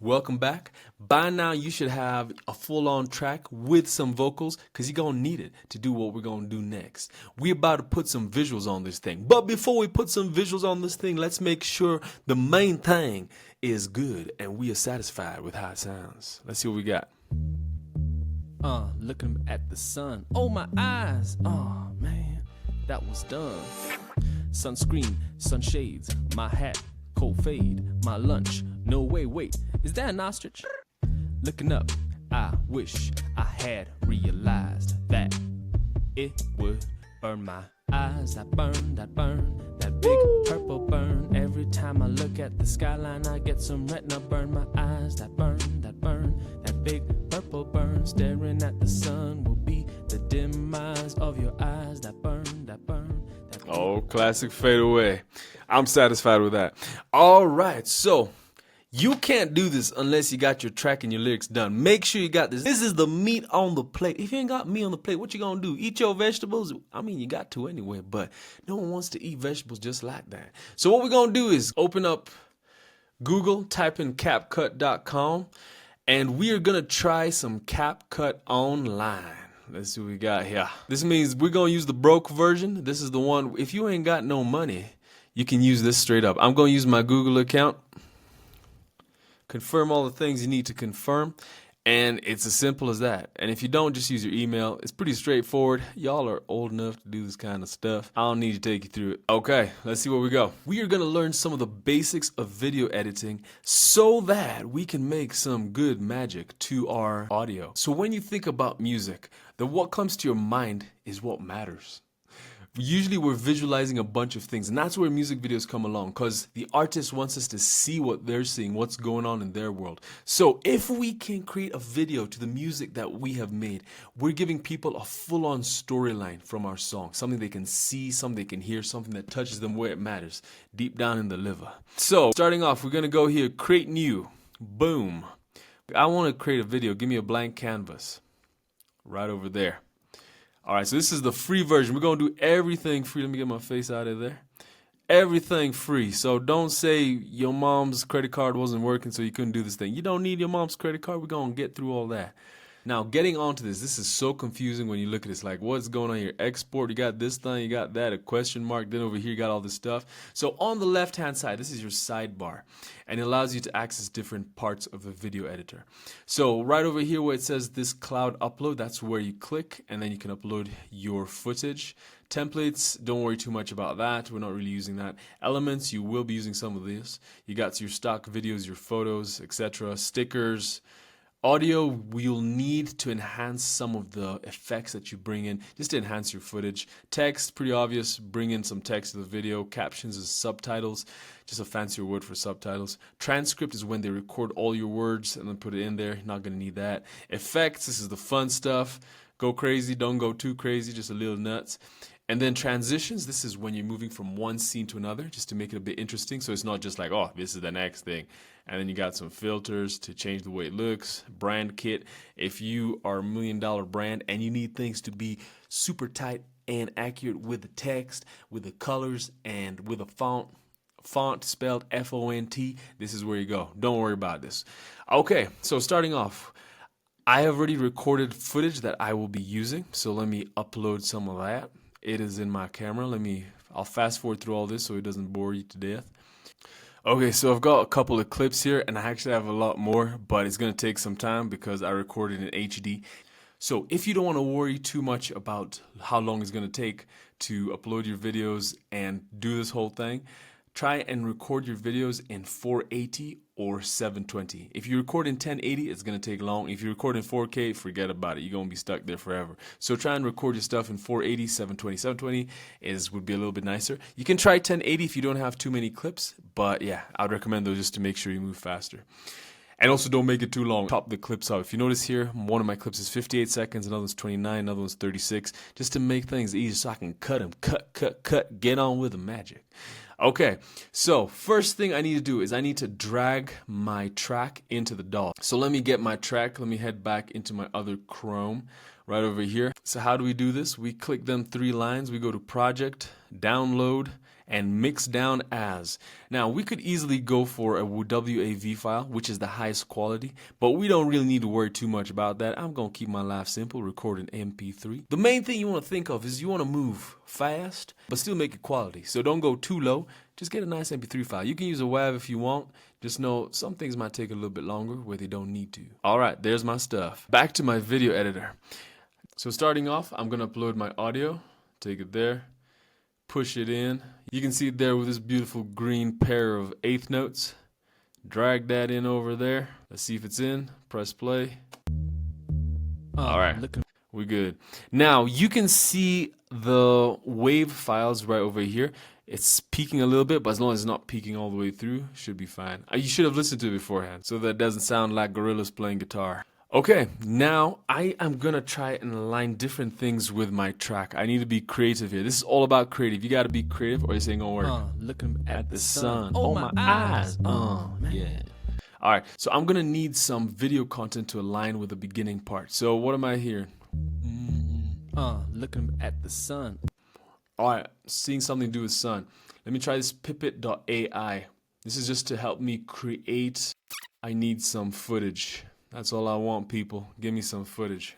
Welcome back. By now, you should have a full-on track with some vocals because you're going to need it to do what we're going to do next. We're about to put some visuals on this thing. But before we put some visuals on this thing, let's make sure the main thing is good and we are satisfied with how it sounds. Let's see what we got. Looking at the sun. Oh, my eyes. Oh, man, that was done. Sunscreen, sunshades, my hat, cold fade, my lunch. No way, wait, is that an ostrich? Looking up, I wish I had realized that it would burn my eyes. That burn, that big purple burn. Every time I look at the skyline, I get some retina burn. My eyes, that burn, that big purple burn. Staring at the sun will be the demise of your eyes. That burn, that burn. Oh, classic fade away. I'm satisfied with that. All right, so you can't do this unless you got your track and your lyrics done. Make sure you got this. This is the meat on the plate. If you ain't got meat on the plate, what you gonna do? Eat your vegetables? I mean, you got to anyway, but no one wants to eat vegetables just like that. So what we're gonna do is open up Google, type in CapCut.com, and we are gonna try some CapCut online. Let's see what we got here. This means we're gonna use the broke version. This is the one, if you ain't got no money, you can use this straight up. I'm gonna use my Google account. Confirm all the things you need to confirm, and it's as simple as that. And if you don't, just use your email. It's pretty straightforward. Y'all are old enough to do this kind of stuff. I don't need to take you through it. Okay, let's see where we go. We are going to learn some of the basics of video editing so that we can make some good magic to our audio. So when you think about music, then what comes to your mind is what matters. Usually we're visualizing a bunch of things, and that's where music videos come along, because the artist wants us to see what they're seeing, what's going on in their world. So if we can create a video to the music that we have made, we're giving people a full-on storyline from our song, something they can see, something they can hear, something that touches them where it matters, deep down in the liver. So starting off, we're going to go here, create new, boom. I want to create a video. Give me a blank canvas right over there. All right, so this is the free version. We're going to do everything free. Let me get my face out of there. Everything free. So don't say your mom's credit card wasn't working so you couldn't do this thing. You don't need your mom's credit card. We're going to get through all that. Now, getting onto this is so confusing when you look at this. Like, what's going on here? Export, you got this thing, you got that, a question mark. Then over here, you got all this stuff. So on the left-hand side, this is your sidebar. And it allows you to access different parts of the video editor. So right over here where it says this cloud upload, that's where you click. And then you can upload your footage. Templates, don't worry too much about that. We're not really using that. Elements, you will be using some of this. You got your stock videos, your photos, etc. Stickers. Audio, we'll need to enhance some of the effects that you bring in just to enhance your footage. Text, pretty obvious, bring in some text to the video. Captions is subtitles, just a fancier word for subtitles. Transcript is when they record all your words and then put it in there. You're not going to need that. Effects, this is the fun stuff. Go crazy, don't go too crazy, just a little nuts. And then transitions, this is when you're moving from one scene to another, just to make it a bit interesting. So it's not just like, oh, this is the next thing. And then you got some filters to change the way it looks. Brand kit, if you are $1 million brand and you need things to be super tight and accurate with the text, with the colors, and with a font spelled F-O-N-T, this is where you go. Don't worry about this. Okay, so starting off, I have already recorded footage that I will be using. So let me upload some of that. It is in my camera. I'll fast forward through all this so it doesn't bore you to death. Okay, so I've got a couple of clips here, and I actually have a lot more, but it's going to take some time because I recorded in HD. So if you don't want to worry too much about how long it's going to take to upload your videos and do this whole thing, try and record your videos in 480 or 720. If you record in 1080, it's going to take long. If you record in 4K, forget about it. You're going to be stuck there forever. So try and record your stuff in 480, 720. 720 would be a little bit nicer. You can try 1080 if you don't have too many clips, but yeah, I'd recommend those just to make sure you move faster. And also don't make it too long. Top the clips up. If you notice here, one of my clips is 58 seconds, another one's 29, another one's 36, just to make things easy so I can cut them. Cut, get on with the magic. Okay, so first thing I need to do is I need to drag my track into the DAW. So let me get my track. Let me head back into my other Chrome right over here. So how do we do this? We click them 3 lines. We go to Project, Download, and mix down as. Now, we could easily go for a WAV file, which is the highest quality, but we don't really need to worry too much about that. I'm going to keep my life simple, record an MP3. The main thing you want to think of is you want to move fast, but still make it quality. So don't go too low. Just get a nice MP3 file. You can use a WAV if you want. Just know some things might take a little bit longer where they don't need to. All right, there's my stuff. Back to my video editor. So starting off, I'm going to upload my audio. Take it there. Push it in. You can see it there with this beautiful green pair of eighth notes. Drag that in over there. Let's see if it's in. Press play. All right, we're good. Now you can see the wave files right over here. It's peaking a little bit, but as long as it's not peaking all the way through, should be fine. You should have listened to it beforehand so that it doesn't sound like gorillas playing guitar. Okay, now I am gonna try and align different things with my track. I need to be creative here. This is all about creative. You gotta be creative or this ain't gonna work. Looking at the sun. Oh, my eyes. Yeah. All right, so I'm gonna need some video content to align with the beginning part. So what am I hearing? Looking at the sun. All right, seeing something to do with sun. Let me try this pipit.ai. This is just to help me create. I need some footage. That's all I want, people. Give me some footage.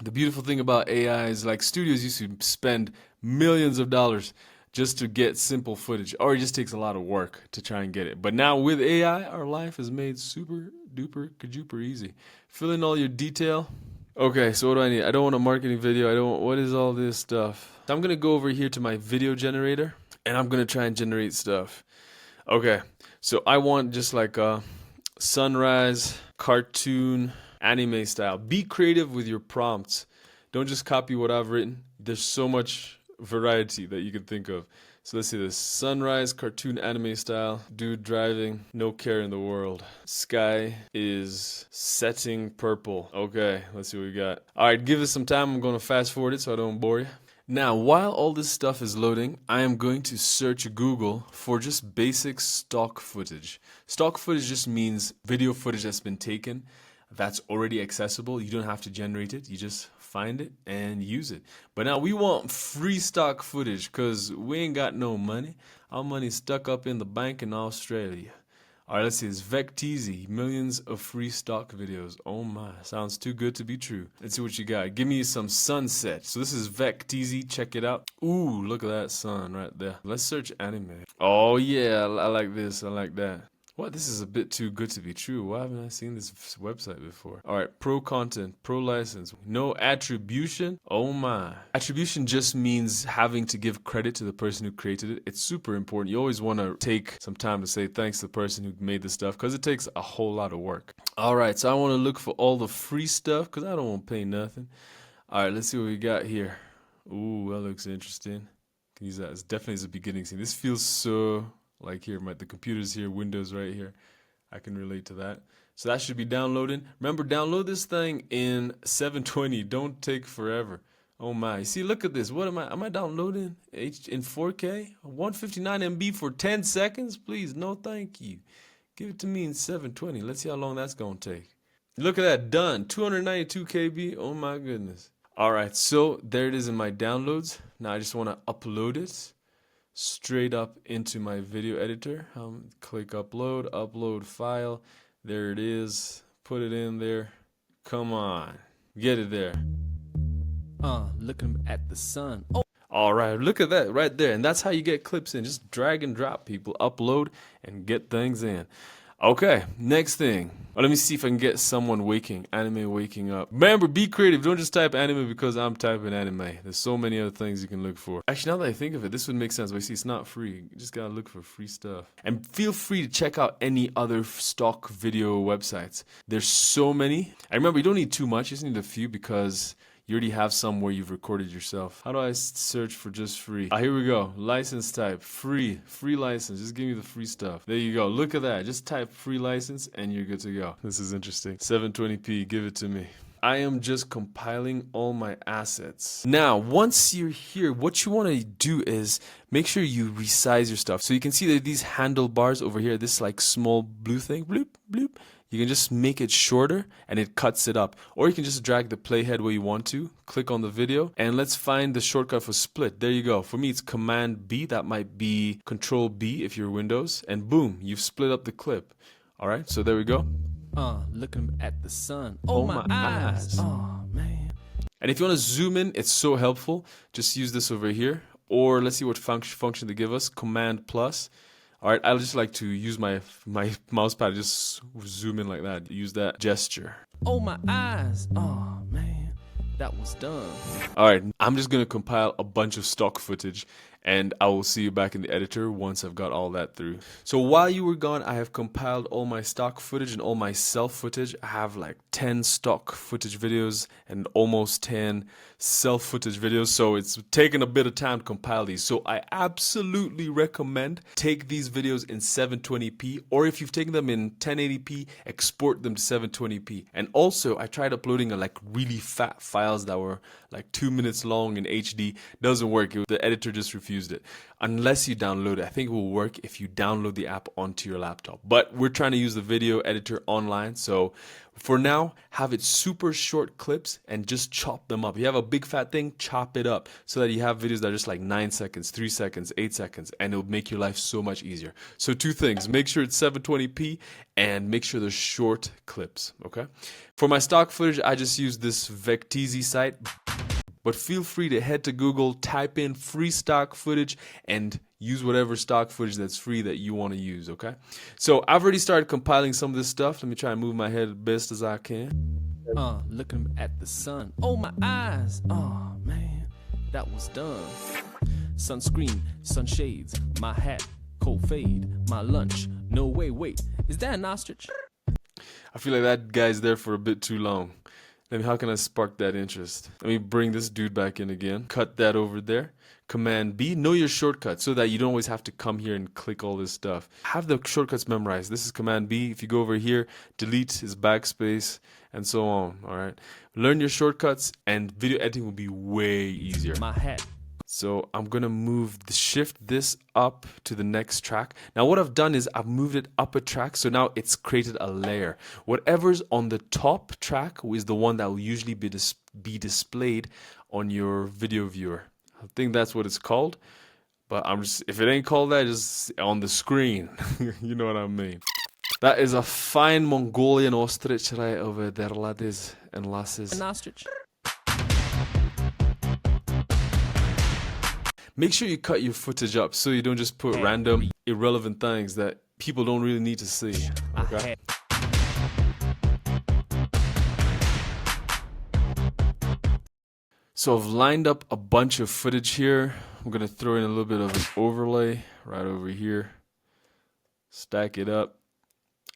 The beautiful thing about AI is like studios used to spend millions of dollars just to get simple footage, or it just takes a lot of work to try and get it. But now with AI, our life is made super duper kajuper easy. Fill in all your detail. Okay, so what do I need? I don't want a marketing video. What is all this stuff? So I'm gonna go over here to my video generator and I'm gonna try and generate stuff. Okay, so I want just like a sunrise, cartoon, anime style. Be creative with your prompts. Don't just copy what I've written. There's so much variety that you can think of. So let's see this. Sunrise, cartoon, anime style. Dude driving, no care in the world. Sky is setting purple. Okay, let's see what we got. All right, give this some time. I'm going to fast forward it so I don't bore you. Now, while all this stuff is loading, I am going to search Google for just basic stock footage. Stock footage just means video footage that's been taken, that's already accessible. You don't have to generate it. You just find it and use it. But now we want free stock footage because we ain't got no money. Our money's stuck up in the bank in Australia. All right, let's see. It's Vecteezy. Millions of free stock videos. Oh my, sounds too good to be true. Let's see what you got. Give me some sunset. So this is Vecteezy. Check it out. Ooh, look at that sun right there. Let's search anime. Oh yeah, I like this. I like that. What? This is a bit too good to be true. Why haven't I seen this website before? All right, pro content, pro license, no attribution. Oh my. Attribution just means having to give credit to the person who created it. It's super important. You always want to take some time to say thanks to the person who made this stuff because it takes a whole lot of work. All right, so I want to look for all the free stuff because I don't want to pay nothing. All right, let's see what we got here. Ooh, that looks interesting. Can use that as definitely as a beginning scene. This feels so like here, the computer's here, Windows right here. I can relate to that. So that should be downloading. Remember, download this thing in 720. Don't take forever. Oh my. See, look at this. What am I downloading in 4K? 159 MB for 10 seconds? Please, no thank you. Give it to me in 720. Let's see how long that's going to take. Look at that, done. 292 KB. Oh my goodness. All right, so there it is in my downloads. Now I just want to upload it straight up into my video editor. Click upload file. There it is. Put it in there. Come on, get it there. Looking at the sun. Oh. All right, look at that right there. And that's how you get clips in. Just drag and drop, people. Upload and get things in. Okay, next thing. Let me see if I can get someone anime waking up. Remember, be creative. Don't just type anime because I'm typing anime. There's so many other things you can look for. Actually, now that I think of it, this would make sense. But you see, it's not free. You just gotta look for free stuff. And feel free to check out any other stock video websites. There's so many. And remember, you don't need too much. You just need a few because you already have some where you've recorded yourself. How do I search for just free? Here we go. License type, free license. Just give me the free stuff. There you go. Look at that. Just type free license and you're good to go. This is interesting. 720p, give it to me. I am just compiling all my assets. Now, once you're here, what you want to do is make sure you resize your stuff. So you can see that these handlebars over here, this like small blue thing, bloop, bloop. You can just make it shorter and it cuts it up. Or you can just drag the playhead where you want to, click on the video, and let's find the shortcut for split. There you go. For me, it's Command B. That might be Control B if you're Windows. And boom, you've split up the clip. All right, so there we go. Looking at the sun. Oh, my eyes. Oh, man. And if you want to zoom in, it's so helpful. Just use this over here. Or let's see what function they give us. Command plus. All right, I just like to use my mouse pad, just zoom in like that. Use that gesture. Oh, my eyes. Oh, man. That was done. All right, I'm just going to compile a bunch of stock footage and I will see you back in the editor once I've got all that through. So while you were gone, I have compiled all my stock footage and all my self footage. I have like 10 stock footage videos and almost 10 self footage videos. So it's taken a bit of time to compile these. So I absolutely recommend take these videos in 720p, or if you've taken them in 1080p, export them to 720p. And also I tried uploading like really fat files that were like 2 minutes long in HD. Doesn't work. The editor just refused it. Unless you download it. I think it will work if you download the app onto your laptop. But we're trying to use the video editor online. So for now, have it super short clips and just chop them up. If you have a big fat thing, chop it up so that you have videos that are just like 9 seconds, 3 seconds, 8 seconds, and it'll make your life so much easier. So 2 things, make sure it's 720p and make sure they're short clips, okay? For my stock footage, I just use this Vecteezy site. But feel free to head to Google, type in free stock footage, and use whatever stock footage that's free that you want to use, okay? So I've already started compiling some of this stuff. Let me try and move my head as best as I can. Looking at the sun. Oh, my eyes. Oh, man. That was done. Sunscreen, sunshades, my hat, cold fade, my lunch. No way, wait. Is that an ostrich? I feel like that guy's there for a bit too long. How can I spark that interest? Let me bring this dude back in again. Cut that over there. Command B. Know your shortcuts so that you don't always have to come here and click all this stuff. Have the shortcuts memorized. This is Command B. If you go over here, delete is backspace and so on. All right. Learn your shortcuts and video editing will be way easier. My hat. So I'm going to shift this up to the next track. Now what I've done is I've moved it up a track. So now it's created a layer. Whatever's on the top track is the one that will usually be displayed on your video viewer. I think that's what it's called. But if it ain't called that, just on the screen. You know what I mean. That is a fine Mongolian ostrich right over there, laddies and lasses. An ostrich. Make sure you cut your footage up so you don't just put random, irrelevant things that people don't really need to see. Okay? So I've lined up a bunch of footage here. I'm going to throw in a little bit of an overlay right over here. Stack it up.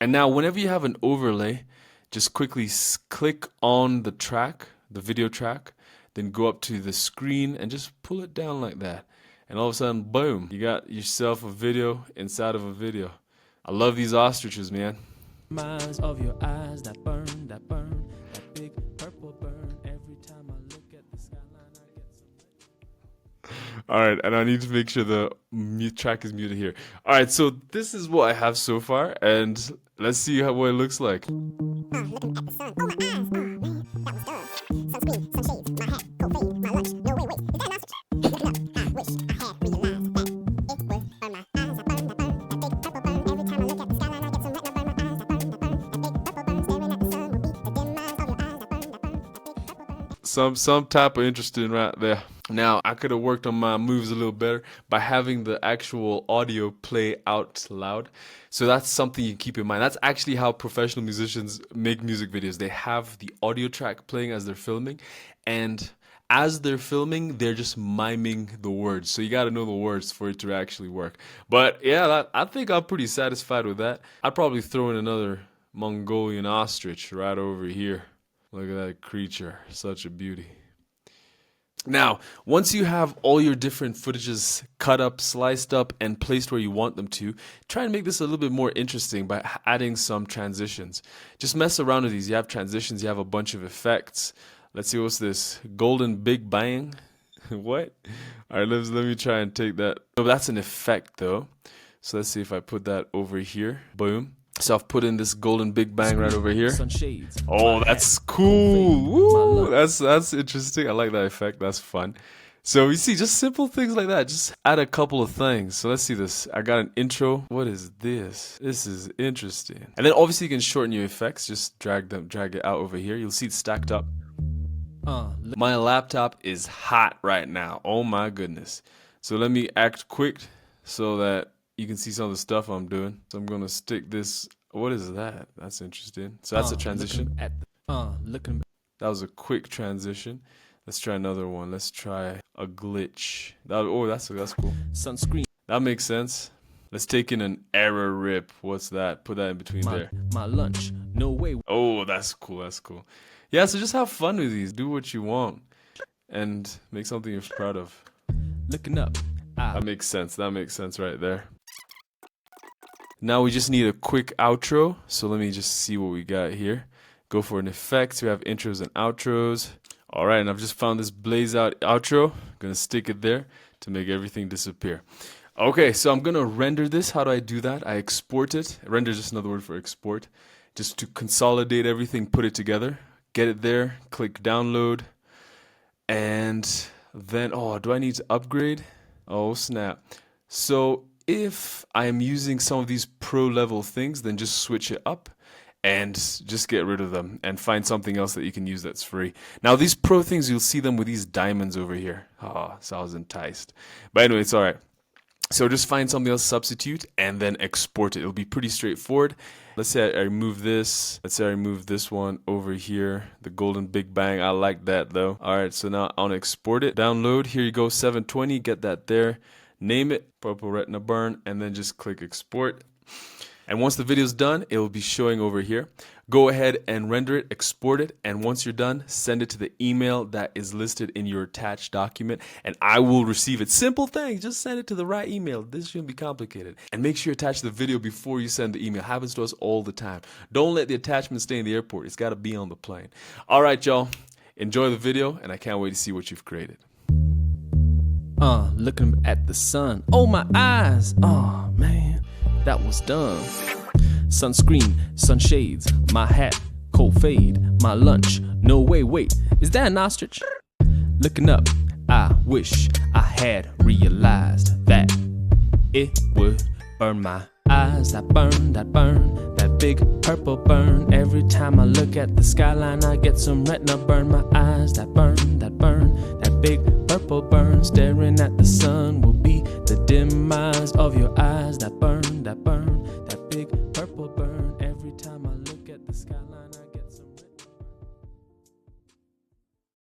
And now whenever you have an overlay, just quickly click on the track, the video track, then go up to the screen and just pull it down like that. And all of a sudden, boom, you got yourself a video inside of a video. I love these ostriches, man. Eyes of your eyes that burn, that big purple burn. Every time I look at the skyline, I get some. All right, and I need to make sure the track is muted here. All right, so this is what I have so far, and let's see what it looks like. Looking at the sun. Oh, my eyes. Oh, man. That was done. Sunscreen, sunshades, my hat, cold fade, my lunch. No, wait. Is that an ostrich? Looking up, I wish I had realized that it would burn my eyes. I burn, that big purple burn. Every time I look at the skyline, I get some retina. Burn my eyes. I burn, that big purple burn. Staring at the sun will be the dim eyes of your eyes. I burn, that big purple burn. Some type of interesting right there. Now, I could have worked on my moves a little better by having the actual audio play out loud. So that's something you keep in mind. That's actually how professional musicians make music videos. They have the audio track playing as they're filming, and as they're filming, they're just miming the words. So you got to know the words for it to actually work. But yeah, I think I'm pretty satisfied with that. I'd probably throw in another Mongolian ostrich right over here. Look at that creature, such a beauty. Now, once you have all your different footages cut up, sliced up, and placed where you want them to, try and make this a little bit more interesting by adding some transitions. Just mess around with these. You have transitions, you have a bunch of effects. Let's see, what's this? Golden Big Bang? What? All right, let me try and take that. Oh, that's an effect though. So let's see if I put that over here. Boom. So I've put in this Golden Big Bang right over here. Sunshades. Oh, that's cool. Woo, that's interesting. I like that effect. That's fun. So you see, just simple things like that. Just add a couple of things. So let's see this. I got an intro. What is this? This is interesting. And then obviously you can shorten your effects. Just drag it out over here. You'll see it stacked up. My laptop is hot right now. Oh my goodness. So let me act quick so that you can see some of the stuff I'm doing. So I'm gonna stick this. What is that? That's interesting. So that's a transition. Looking. That was a quick transition. Let's try another one. Let's try a glitch. That's cool. Sunscreen. That makes sense. Let's take in an error rip. What's that? Put that in between there. My lunch. No way. Oh, that's cool. That's cool. Yeah, so just have fun with these. Do what you want and make something you're proud of. Looking up. That makes sense. That makes sense right there. Now we just need a quick outro. So let me just see what we got here. Go for an effect. We have intros and outros. All right, and I've just found this blaze out outro. I'm going to stick it there to make everything disappear. Okay, so I'm going to render this. How do I do that? I export it. Render is just another word for export. Just to consolidate everything, put it together. Get it there. Click download. And then, oh, do I need to upgrade? Oh, snap. So if I'm using some of these pro level things, then just switch it up and just get rid of them and find something else that you can use that's free. Now, these pro things, you'll see them with these diamonds over here. Oh, so I was enticed. But anyway, it's all right. So just find something else, substitute, and then export it. It'll be pretty straightforward. Let's say I remove this. Let's say I remove this one over here, the Golden Big Bang. I like that though. All right, so now I want to export it. Download. Here you go, 720. Get that there. Name it Purple Retina Burn, and then just click export. And once the video's done, it will be showing over here. Go ahead and render it, export it, and once you're done, send it to the email that is listed in your attached document, and I will receive it. Simple thing, just send it to the right email. This shouldn't be complicated. And make sure you attach the video before you send the email. Happens to us all the time. Don't let the attachment stay in the airport. It's got to be on the plane. All right, y'all. Enjoy the video, and I can't wait to see what you've created. Looking at the sun. Oh, my eyes. Oh, man. That was done. Sunscreen, sunshades, my hat, cold fade, my lunch. No way, wait, is that an ostrich? Looking up, I wish I had realized that it would burn my eyes. That burn, that big purple burn. Every time I look at the skyline, I get some retina burn. My eyes, that big purple burn. Staring at the sun will be the demise of your eyes. That burn, that burn.